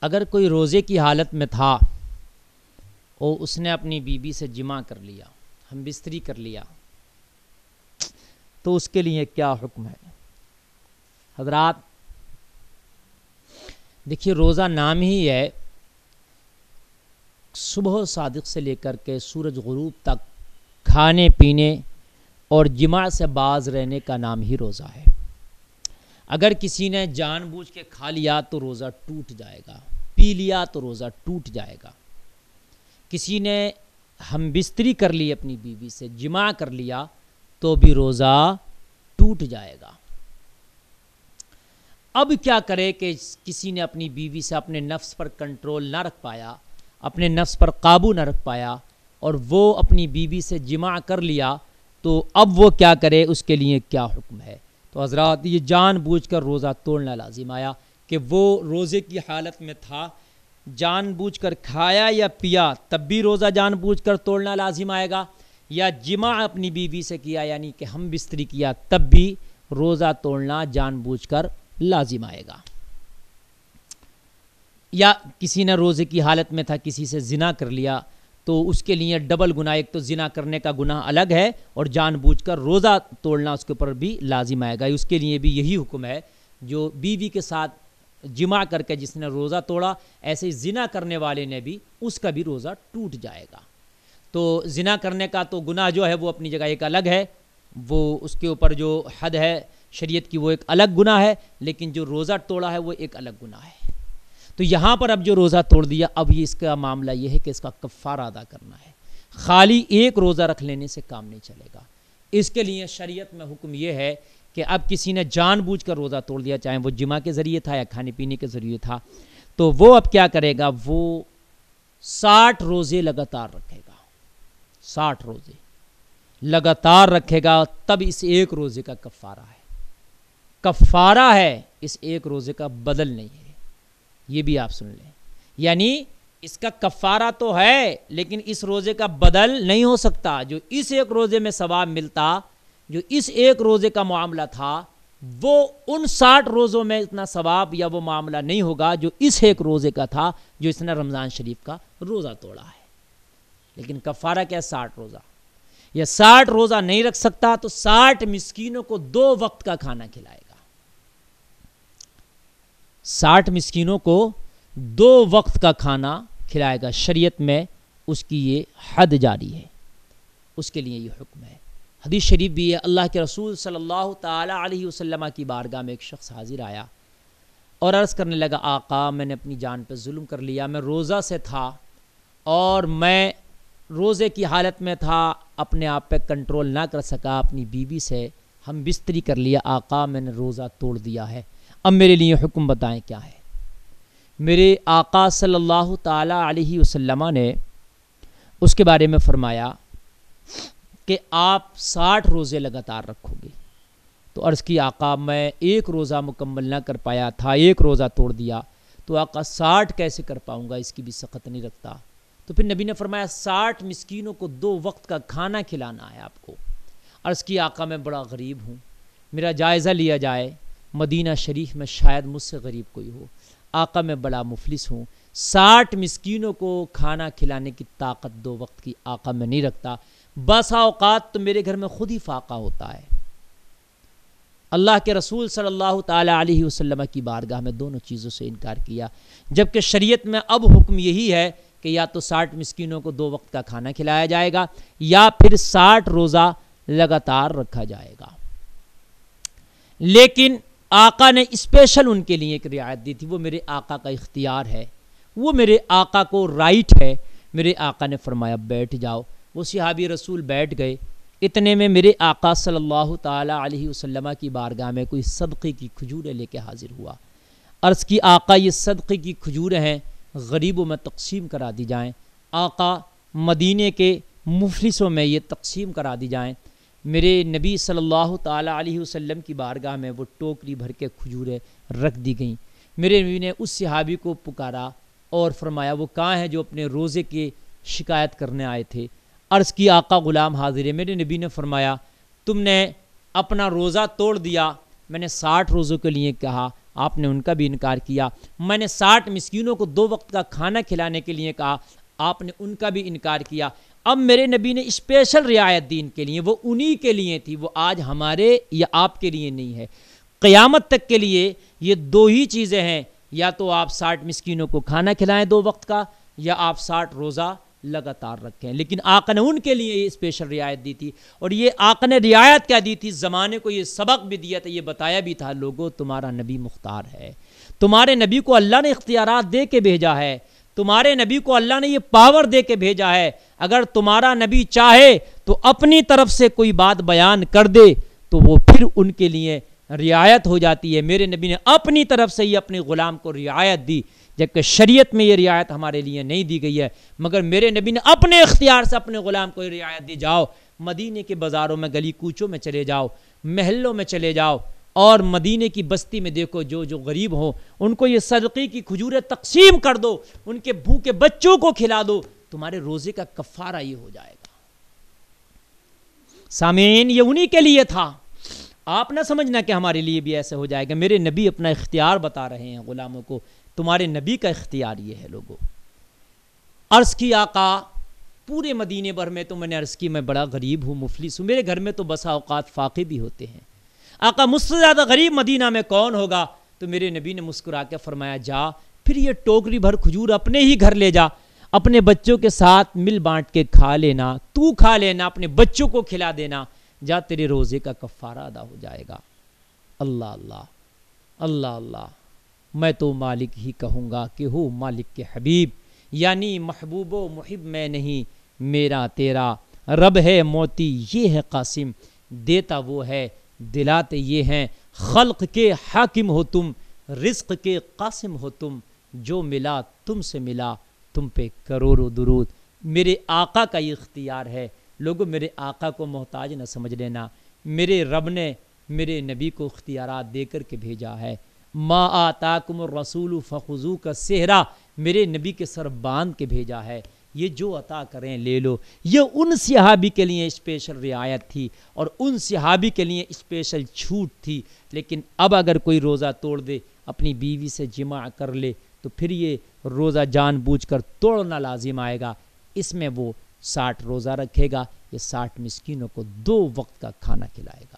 اگر کوئی روزے کی حالت میں تھا اور اس نے اپنی بیوی سے جماع کر لیا، ہم بستری کر لیا، تو اس کے لیے کیا حکم ہے؟ حضرات دیکھیے، روزہ نام ہی ہے صبح صادق سے لے کر کے سورج غروب تک کھانے پینے اور جماع سے باز رہنے کا نام ہی روزہ ہے۔ اگر کسی نے جان بوجھ کے کھا لیا تو روزہ ٹوٹ جائے گا، پی لیا تو روزہ ٹوٹ جائے گا۔ کسی نے ہم بستری کر لی اپنی بیوی سے، جماع کر لیا تو بھی روزہ ٹوٹ جائے گا۔ اب کیا کرے کہ کسی نے اپنی بیوی سے اپنے نفس پر کنٹرول نہ رکھ پایا، اپنے نفس پر قابو نہ رکھ پایا اور وہ اپنی بیوی سے جماع کر لیا، تو اب وہ کیا کرے، اس کے لیے کیا حکم ہے؟ تو حضرات یہ جان بوجھ کر روزہ توڑنا لازم آیا کہ وہ روزے کی حالت میں تھا، جان بوجھ کر کھایا یا پیا تب بھی روزہ جان بوجھ کر توڑنا لازم آئے گا، یا جماع اپنی بیوی سے کیا یعنی کہ ہم بستری کیا تب بھی روزہ توڑنا جان بوجھ کر لازم آئے گا۔ یا کسی نے روزے کی حالت میں تھا، کسی سے زنا کر لیا تو اس کے لیے ڈبل گناہ، ایک تو زنا کرنے کا گناہ الگ ہے اور جان بوجھ کر روزہ توڑنا اس کے اوپر بھی لازم آئے گا۔ اس کے لیے بھی یہی حکم ہے، جو بیوی کے ساتھ جماع کر کے جس نے روزہ توڑا، ایسے ہی زنا کرنے والے نے بھی، اس کا بھی روزہ ٹوٹ جائے گا۔ تو زنا کرنے کا تو گناہ جو ہے وہ اپنی جگہ ایک الگ ہے، وہ اس کے اوپر جو حد ہے شریعت کی وہ ایک الگ گناہ ہے، لیکن جو روزہ توڑا ہے وہ ایک الگ گناہ ہے۔ تو یہاں پر اب جو روزہ توڑ دیا، اب یہ اس کا معاملہ یہ ہے کہ اس کا کفارہ ادا کرنا ہے۔ خالی ایک روزہ رکھ لینے سے کام نہیں چلے گا، اس کے لیے شریعت میں حکم یہ ہے کہ اب کسی نے جان بوجھ کر روزہ توڑ دیا، چاہے وہ جماع کے ذریعے تھا یا کھانے پینے کے ذریعے تھا، تو وہ اب کیا کرے گا، وہ 60 روزے لگاتار رکھے گا، 60 روزے لگاتار رکھے گا، تب اس ایک روزے کا کفارہ ہے۔ کفارہ ہے، اس ایک روزے کا بدل نہیں ہے، یہ بھی آپ سن لیں۔ یعنی اس کا کفارہ تو ہے لیکن اس روزے کا بدل نہیں ہو سکتا۔ جو اس ایک روزے میں ثواب ملتا، جو اس ایک روزے کا معاملہ تھا، وہ ان 60 روزوں میں اتنا ثواب یا وہ معاملہ نہیں ہوگا جو اس ایک روزے کا تھا، جو اس نے رمضان شریف کا روزہ توڑا ہے۔ لیکن کفارہ کیا ہے؟ 60 روزہ۔ یا 60 روزہ نہیں رکھ سکتا تو 60 مسکینوں کو 2 وقت کا کھانا کھلائے گا۔ 60 مسکینوں کو 2 وقت کا کھانا کھلائے گا۔ شریعت میں اس کی یہ حد جاری ہے، اس کے لیے یہ حکم ہے۔ حدیث شریف بھی ہے، اللہ کے رسول صلی اللہ تعالی علیہ وسلم کی بارگاہ میں ایک شخص حاضر آیا اور عرض کرنے لگا، آقا میں نے اپنی جان پہ ظلم کر لیا، میں روزہ سے تھا اور میں روزے کی حالت میں تھا، اپنے آپ پہ کنٹرول نہ کر سکا، اپنی بیوی سے ہم بستری کر لیا، آقا میں نے روزہ توڑ دیا ہے، اب میرے لیے حکم بتائیں کیا ہے؟ میرے آقا صلی اللہ تعالی علیہ وسلم نے اس کے بارے میں فرمایا کہ آپ 60 روزے لگاتار رکھو گے۔ تو عرض کی، آقا میں ایک روزہ مکمل نہ کر پایا تھا، ایک روزہ توڑ دیا، تو آقا 60 کیسے کر پاؤں گا، اس کی بھی سخت نہیں رکھتا۔ تو پھر نبی نے فرمایا 60 مسکینوں کو 2 وقت کا کھانا کھلانا ہے آپ کو۔ عرض کی، آقا میں بڑا غریب ہوں، میرا جائزہ لیا جائے، مدینہ شریف میں شاید مجھ سے غریب کوئی ہو، آقا میں بڑا مفلس ہوں، 60 مسکینوں کو کھانا کھلانے کی طاقت 2 وقت کی آقا میں نہیں رکھتا، بسا اوقات تو میرے گھر میں خود ہی فاقہ ہوتا ہے۔ اللہ کے رسول صلی اللہ تعالی علیہ وسلم کی بارگاہ میں دونوں چیزوں سے انکار کیا، جبکہ شریعت میں اب حکم یہی ہے کہ یا تو 60 مسکینوں کو 2 وقت کا کھانا کھلایا جائے گا یا پھر 60 روزہ لگاتار رکھا جائے گا۔ لیکن آقا نے اسپیشل ان کے لیے ایک رعایت دی تھی، وہ میرے آقا کا اختیار ہے، وہ میرے آقا کو رائٹ ہے۔ میرے آقا نے فرمایا بیٹھ جاؤ، وہ صحابی رسول بیٹھ گئے۔ اتنے میں میرے آقا صلی اللہ تعالی علیہ وسلم کی بارگاہ میں کوئی صدقے کی کھجوریں لے کے حاضر ہوا۔ عرض کی، آقا یہ صدقے کی کھجوریں ہیں، غریبوں میں تقسیم کرا دی جائیں، آقا مدینے کے مفلسوں میں یہ تقسیم کرا دی جائیں۔ میرے نبی صلی اللہ تعالی علیہ وسلم کی بارگاہ میں وہ ٹوکری بھر کے کھجوریں رکھ دی گئیں۔ میرے نبی نے اس صحابی کو پکارا اور فرمایا وہ کہاں ہیں جو اپنے روزے کی شکایت کرنے آئے تھے؟ عرض کی، آقا غلام حاضر ہے۔ میرے نبی نے فرمایا تم نے اپنا روزہ توڑ دیا، میں نے 60 روزوں کے لیے کہا، آپ نے ان کا بھی انکار کیا. میں نے 60 مسکینوں کو 2 وقت کا کھانا کھلانے کے لیے کہا, آپ نے ان کا بھی انکار کیا. اب میرے نبی نے اسپیشل رعایت دی ان کے لیے, وہ انہی کے لیے تھی, وہ آج ہمارے یا آپ کے لیے نہیں ہے. قیامت تک کے لیے یہ 2 ہی چیزیں ہیں, یا تو آپ 60 مسکینوں کو کھانا کھلائیں 2 وقت کا, یا آپ 60 روزہ لگاتار رکھیں. لیکن آقا نے ان کے لیے یہ اسپیشل رعایت دی تھی. اور یہ آقا نے رعایت کیا دی تھی, زمانے کو یہ سبق بھی دیا تھا, یہ بتایا بھی تھا, لوگوں تمہارا نبی مختار ہے, تمہارے نبی کو اللہ نے اختیارات دے کے بھیجا ہے, تمہارے نبی کو اللہ نے یہ پاور دے کے بھیجا ہے. اگر تمہارا نبی چاہے تو اپنی طرف سے کوئی بات بیان کر دے تو وہ پھر ان کے لیے رعایت ہو جاتی ہے. میرے نبی نے اپنی طرف سے ہی اپنے غلام کو رعایت دی, جبکہ شریعت میں یہ رعایت ہمارے لیے نہیں دی گئی ہے, مگر میرے نبی نے اپنے اختیار سے اپنے غلام کو یہ رعایت دی. جاؤ مدینے کے بازاروں میں, گلی کوچوں میں چلے جاؤ, محلوں میں چلے جاؤ, اور مدینے کی بستی میں دیکھو جو غریب ہوں ان کو یہ صدقے کی کھجوریں تقسیم کر دو, ان کے بھوکے بچوں کو کھلا دو, تمہارے روزے کا کفارہ یہ ہو جائے گا. سامعین, یہ انہی کے لیے تھا, آپ نہ سمجھنا کہ ہمارے لیے بھی ایسے ہو جائے گا. میرے نبی اپنا اختیار بتا رہے ہیں غلاموں کو, تمہارے نبی کا اختیار یہ ہے. لوگوں عرض کی آقا پورے مدینے بھر میں تو میں نے عرض کی میں بڑا غریب ہوں, مفلس ہوں, میرے گھر میں تو بسا اوقات فاقے بھی ہوتے ہیں. آقا مجھ سے زیادہ غریب مدینہ میں کون ہوگا؟ تو میرے نبی نے مسکرا کے فرمایا, جا پھر یہ ٹوکری بھر کھجور اپنے ہی گھر لے جا, اپنے بچوں کے ساتھ مل بانٹ کے کھا لینا, تو کھا لینا, اپنے بچوں کو کھلا دینا, جا تیرے روزے کا کفارہ ادا ہو جائے گا. اللہ اللہ اللہ اللہ, میں تو مالک ہی کہوں گا کہ ہو مالک کے حبیب, یعنی محبوب و محب میں نہیں, میرا تیرا رب ہے موتی یہ ہے قاسم, دیتا وہ ہے دلاتے یہ ہیں, خلق کے حاکم ہو تم, رزق کے قاسم ہو تم, جو ملا تم سے ملا, تم پہ کروڑوں درود. میرے آقا کا یہ اختیار ہے. لوگوں میرے آقا کو محتاج نہ سمجھ لینا, میرے رب نے میرے نبی کو اختیارات دے کر کے بھیجا ہے. ما آتاکم الرسول فخذو کا صحرا, میرے نبی کے سر باندھ کے بھیجا ہے, یہ جو عطا کریں لے لو. یہ ان صحابی کے لیے اسپیشل رعایت تھی اور ان صحابی کے لیے اسپیشل چھوٹ تھی. لیکن اب اگر کوئی روزہ توڑ دے, اپنی بیوی سے جماع کر لے, تو پھر یہ روزہ جان بوجھ کر توڑنا لازم آئے گا. اس میں وہ 60 روزہ رکھے گا, یہ 60 مسکینوں کو 2 وقت کا کھانا کھلائے گا.